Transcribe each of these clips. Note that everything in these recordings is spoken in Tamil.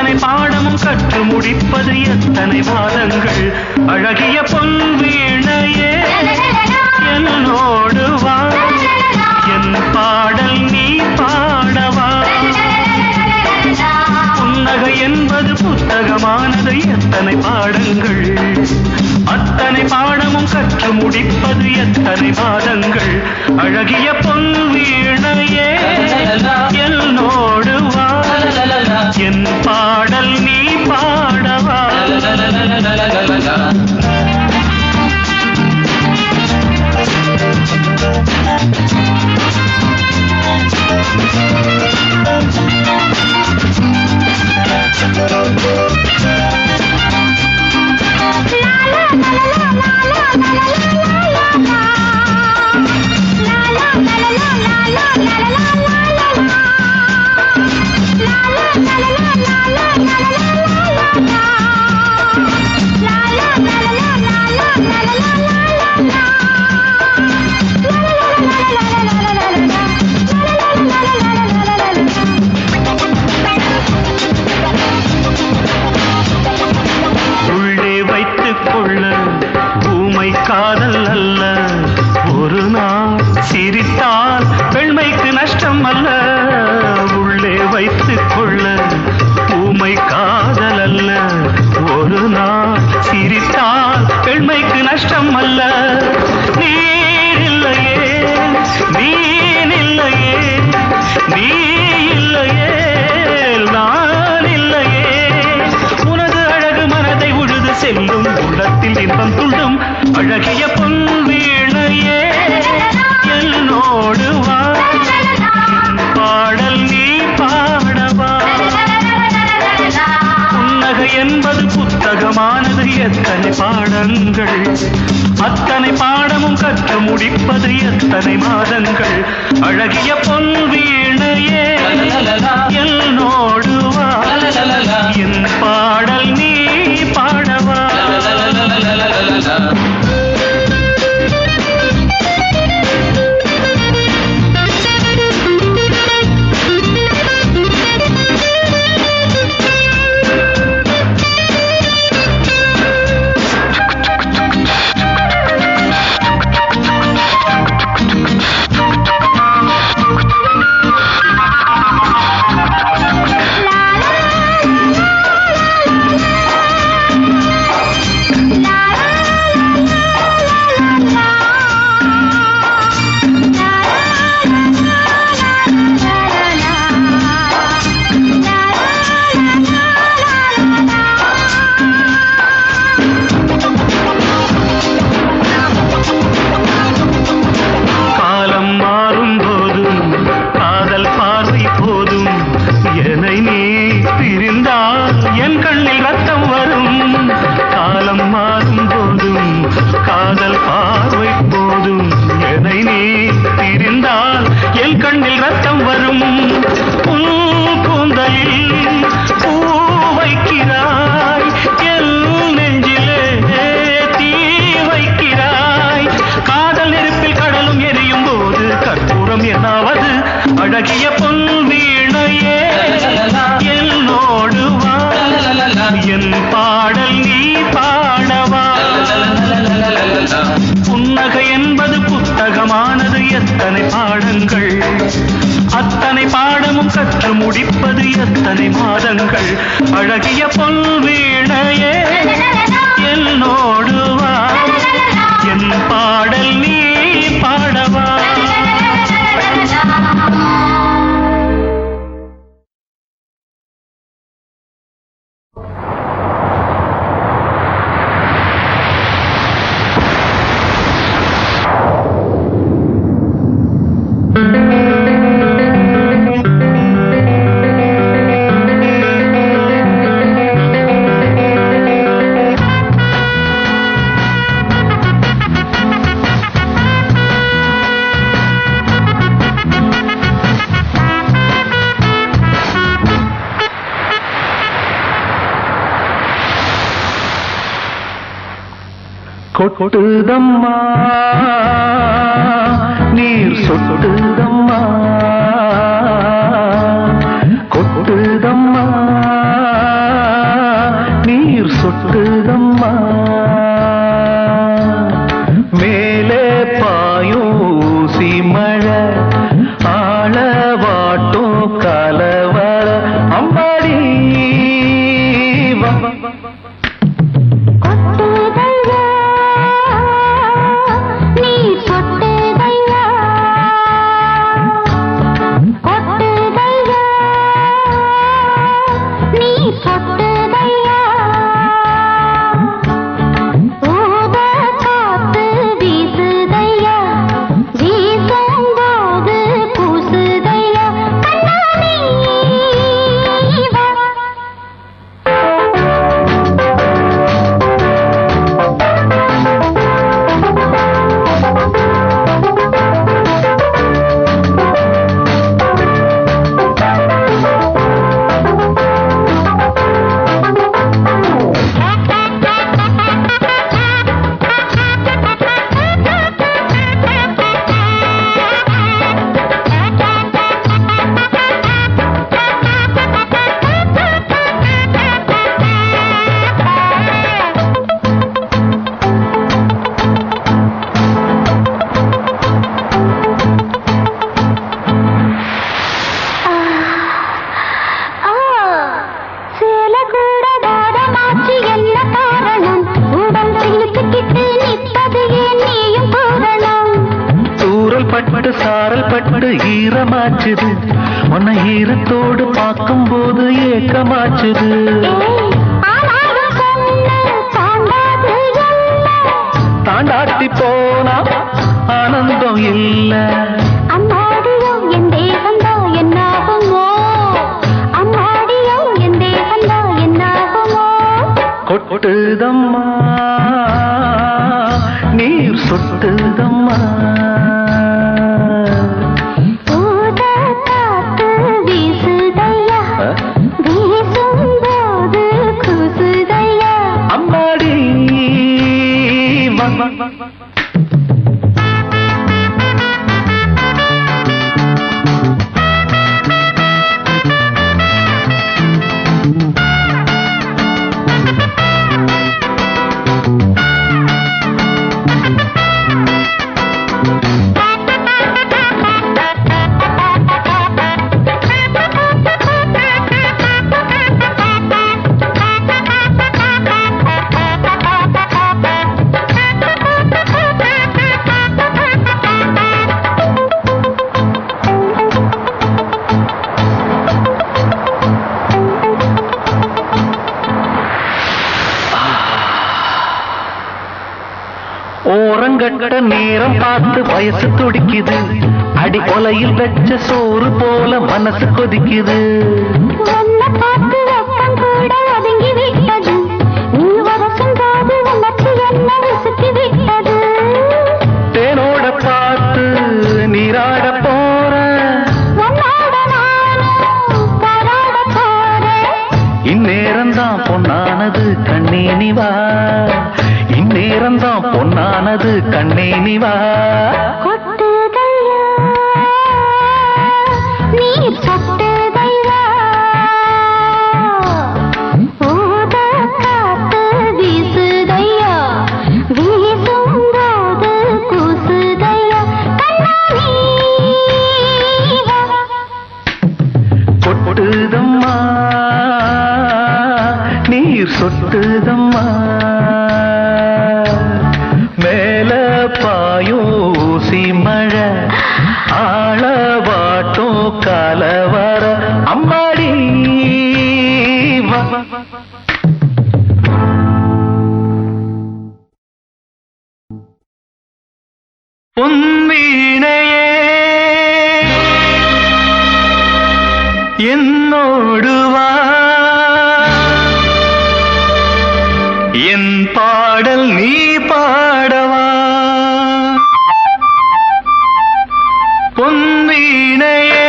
அத்தனை பாடமும் கற்று முடிப்பது எத்தனை மாதங்கள் அழகிய பொன் வீணையே என்னோடு வா என் பாடல் நீ பாடவா புன்னகை என்பது புத்தகமானது எத்தனை பாடங்கள் அத்தனை பாடமும் கற்று முடிப்பது எத்தனை மாதங்கள் அழகிய பொன் வீணையே என்னோடு வா என் பாடல் நீ பாடவா காதல் அல்ல ஒரு நாள் சிரித்தால் பெண்மைக்கு நஷ்டம் அல்ல உள்ளே வைத்துக் கொள்ள ஊமை காதல் அல்ல ஒரு நாள் சிரித்தால் பெண்மைக்கு நஷ்டம் அல்ல நீர் இல்லையே நீன் இல்லையே நீ இல்லையே நான் இல்லையே உனது அழகு மனதை உழுது செல்லும் உள்ளத்தில் இன்பம் துள்ளும் அழகிய பொன் வீணையே என்னோடு வா பாடல் நீ பாடவா புன்னகை என்பது புத்தகமானது எத்தனை பாடங்கள் அத்தனை பாடமும் கற்று முடிப்பது எத்தனை மாதங்கள் அழகிய பொன் வீணையே என்னோடு வா என் பாடல் நீ பாடவா அழகிய பொன் வீணையே என்னோடு வா என் பாடல் நீ பாடவா புன்னகை என்பது புத்தகமானது எத்தனை பாடங்கள் அத்தனை பாடமும் கற்று முடிப்பது எத்தனை மாதங்கள் அழகிய பொன் வீணையே என்னோடு வா என் பாடல் நீ பாடவா கொட்டுதம்மா நீர் சொட்டுதம்மா கொட்டுதம்மா அம்மாடி வா பட்டு சாரல் பட்டு ஈரமாச்சுது உன்னை ஈரத்தோடு பார்க்கும் போது ஏக்கமாச்சுது தாண்டாட்டி போனா ஆனந்தம் இல்ல அம்மாடியோ என் தேகந்தா என்னாகுமோ அம்மாடியோ என் தேகந்தா என்னாகுமோ கொட்டுதம்மா நீர் சொட்டுதம்மா ஓரங்கட்ட நேரம் பார்த்து வயசு துடிக்குது அடி கொலையில் வச்ச சோறு போல மனசு கொதிக்குது தேனோட பார்த்து நீராட போற இந்நேரம்தான் பொன்னானது கண்ணே நிவா இந்நேரம்தான் பொன்னானது கண்ணே நிவா கொட்டுதையா நீர் சொட்டுதையா ஊத காத்து வீசுதையா வீசும் போது கூசுதையா கண்ணாடி கொட்டுதம்மா நீர் சொட்டுதம்மா மேல பாயூசி மழை ஆளவாட்டும் கலவர அம்மாடி பொன்வீணையே என்னோடு வா என் பாடல் நீ பாடவா பொன்வீணையே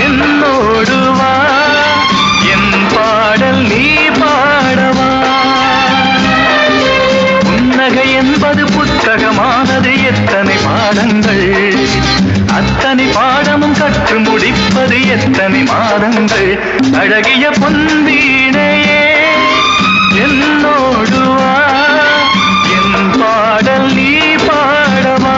என்னோடு வா என் பாடல் நீ பாடவா புன்னகை என்பது புத்தகமானது எத்தனை பாடங்கள் அத்தனை பாடமும் கற்று முடிப்பது எத்தனை மாதங்கள் அழகிய பொன்வீணையே என்னோடு வா என் பாடல் நீ பாடவா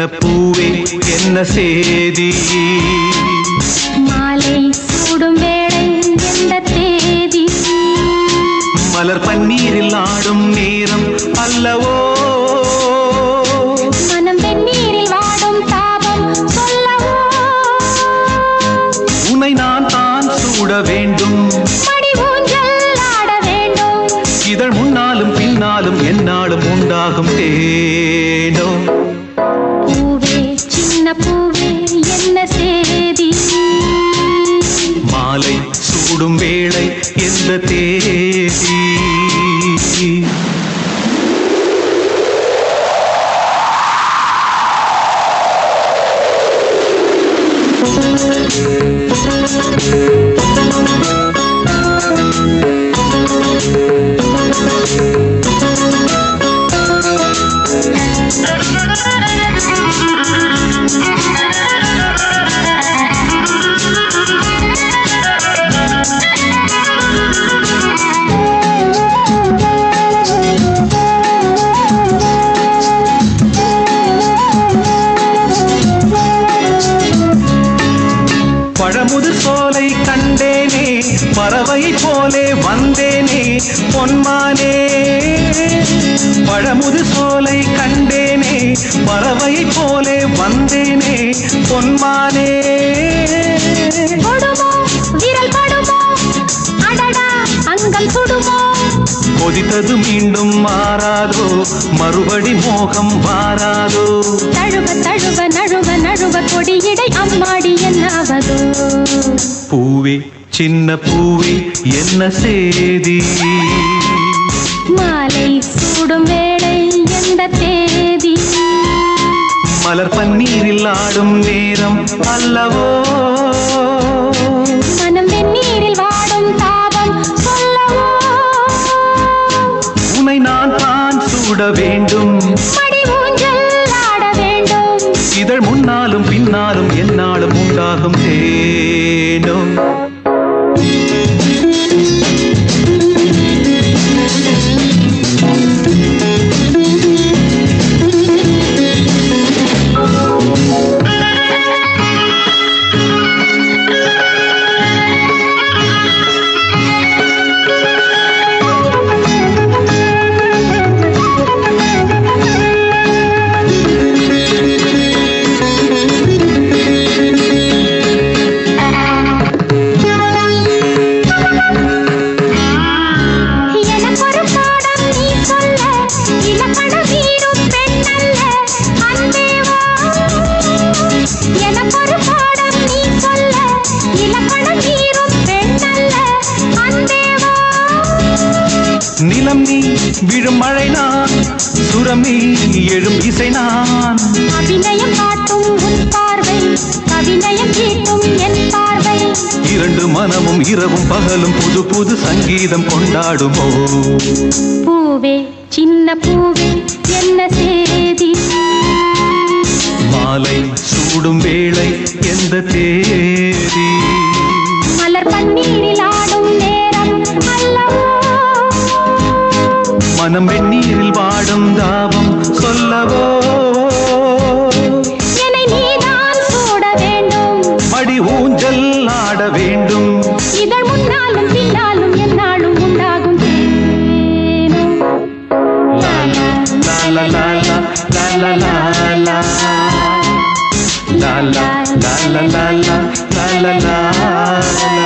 சின்ன பூவே என்ன சேதி மாலை சூடும் வேளை எந்த தேதி மலர் பன்னீரில் ஆடும் நேரம் அல்லவோ மனம் வெந்நீரில் வாடும் தாபம் சொல்லவோ உன்னை நான் தான் சூட வேண்டும் மடி ஊஞ்சல் ஆட வேண்டும் இதழ் முன்னாலும் பின்னாலும் என்னாலும் உண்டாகும் தேனோ பூவே சின்ன பூவே என்ன சேதி மாலை சூடும் வேளை எந்த தேதி பழமுது சோலை கண்டேனே பறவை போலே வந்தேனே பொன்மானே பழமுது சோலை கண்டேனே பறவை போலே வந்தேனே பொன்மானே கொடுமோ விரல் படுமோ அடடா அங்கம் சுடுமோ கொதித்தது மீண்டும் மாறாதோ மறுபடி மோகம் வாராதோ தழுவ தழுவ நழுவ நழுவ கொடியிடை அம்மாடி என்னாவதோ பூவே சின்ன பூவே என்ன சேதி மாலை சூடும் வேளை எந்த தேதி மலர் பன்னீரில் ஆடும் நேரம் அல்லவோ மனம் வெந்நீரில் வாடும் தாபம் சொல்லவோ உன்னை நான் தான் சூட வேண்டும் மடி ஊஞ்சல் ஆட வேண்டும் இதழ் முன்னாலும் பின்னாலும் என்னாலும் உண்டாகும் தேனோ நிலம் நீ விழும் மழை நான் சுரம் நீ எழும் இசை நான் அபிநயம் காட்டும் உன் பார்வை அபிநயம் தீட்டும் என் பார்வை இரண்டு மனமும் இரவும் பகலும் புது புது சங்கீதம் கொண்டாடுமோ பூவே சின்ன பூவே என்ன சேதி மாலை சூடும் வேளை எந்த தேதி மலர் பன்னீரில் ஆடும் நேரம் அல்லவோ மனம் வெந்நீரில் வாடும் தாபம் சொல்லவோ என்னை நீதான் சூட வேண்டும் மடி ஊஞ்சல் ஆட வேண்டும் இதழ் முன்னாலும் பின்னாலும் என்னாலும் உண்டாகும் தேனோ. லா லா லா லா லா லா லா லா லா லா லா லா லா லா லா லா